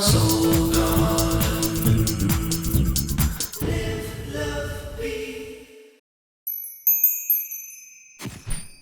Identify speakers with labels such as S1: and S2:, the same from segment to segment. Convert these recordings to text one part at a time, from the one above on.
S1: Soul Garden. Live, love, be.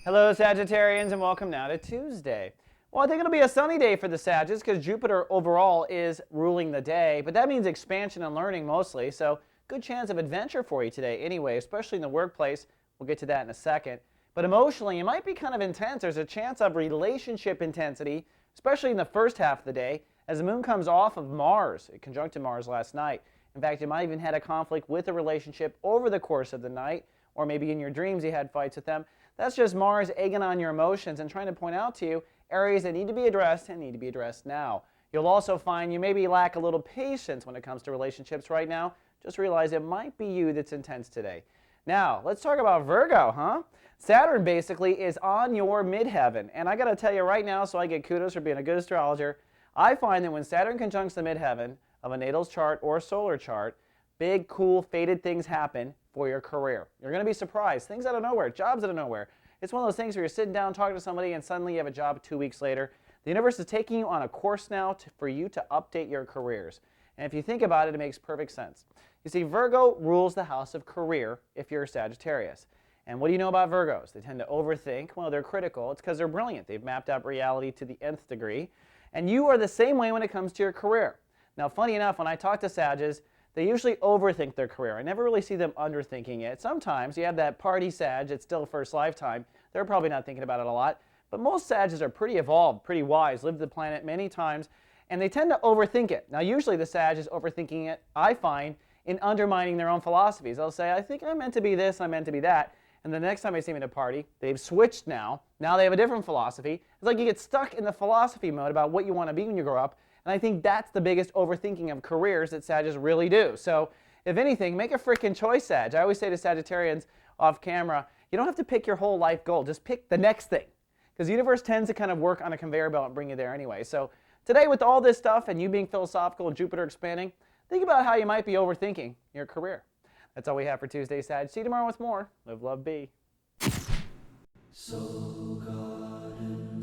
S2: Hello Sagittarians, and welcome now to Tuesday. Well, I think it'll be a sunny day for the Sagittarius because Jupiter overall is ruling the day, but that means expansion and learning mostly, so good chance of adventure for you today anyway, especially in the workplace. We'll get to that in a second. But emotionally, it might be kind of intense. There's a chance of relationship intensity, especially in the first half of the day, as the moon comes off of Mars. It conjuncted Mars last night. In fact, you might even had a conflict with a relationship over the course of the night, or maybe in your dreams you had fights with them. That's just Mars egging on your emotions and trying to point out to you areas that need to be addressed and need to be addressed now. You'll also find you maybe lack a little patience when it comes to relationships right now. Just realize it might be you that's intense today. Now, let's talk about Virgo, huh? Saturn basically is on your midheaven. And I got to tell you right now, so I get kudos for being a good astrologer, I find that when Saturn conjuncts the midheaven of a natal chart or a solar chart, big, cool, fated things happen for your career. You're going to be surprised. Things out of nowhere, jobs out of nowhere. It's one of those things where you're sitting down talking to somebody and suddenly you have a job 2 weeks later. The universe is taking you on a course now for you to update your careers. And if you think about it, it makes perfect sense. You see, Virgo rules the house of career if you're a Sagittarius. And what do you know about Virgos? They tend to overthink. Well, they're critical. It's because they're brilliant. They've mapped out reality to the nth degree. And you are the same way when it comes to your career. Now, funny enough, when I talk to Sages, they usually overthink their career. I never really see them underthinking it. Sometimes you have that party Sag, it's still first lifetime. They're probably not thinking about it a lot. But most Sages are pretty evolved, pretty wise, lived the planet many times, and they tend to overthink it. Now, usually the Sag is overthinking it, I find, in undermining their own philosophies. They'll say, I think I'm meant to be this, I'm meant to be that. And the next time I see them at a party, they've switched now. Now they have a different philosophy. It's like you get stuck in the philosophy mode about what you want to be when you grow up. And I think that's the biggest overthinking of careers that Sagittarius really do. So if anything, make a freaking choice, Sag. I always say to Sagittarians off camera, you don't have to pick your whole life goal. Just pick the next thing. Because the universe tends to kind of work on a conveyor belt and bring you there anyway. So today with all this stuff and you being philosophical and Jupiter expanding, think about how you might be overthinking your career. That's all we have for Tuesday, Sag. See you tomorrow with more. Live, love, be.
S1: Soul Garden.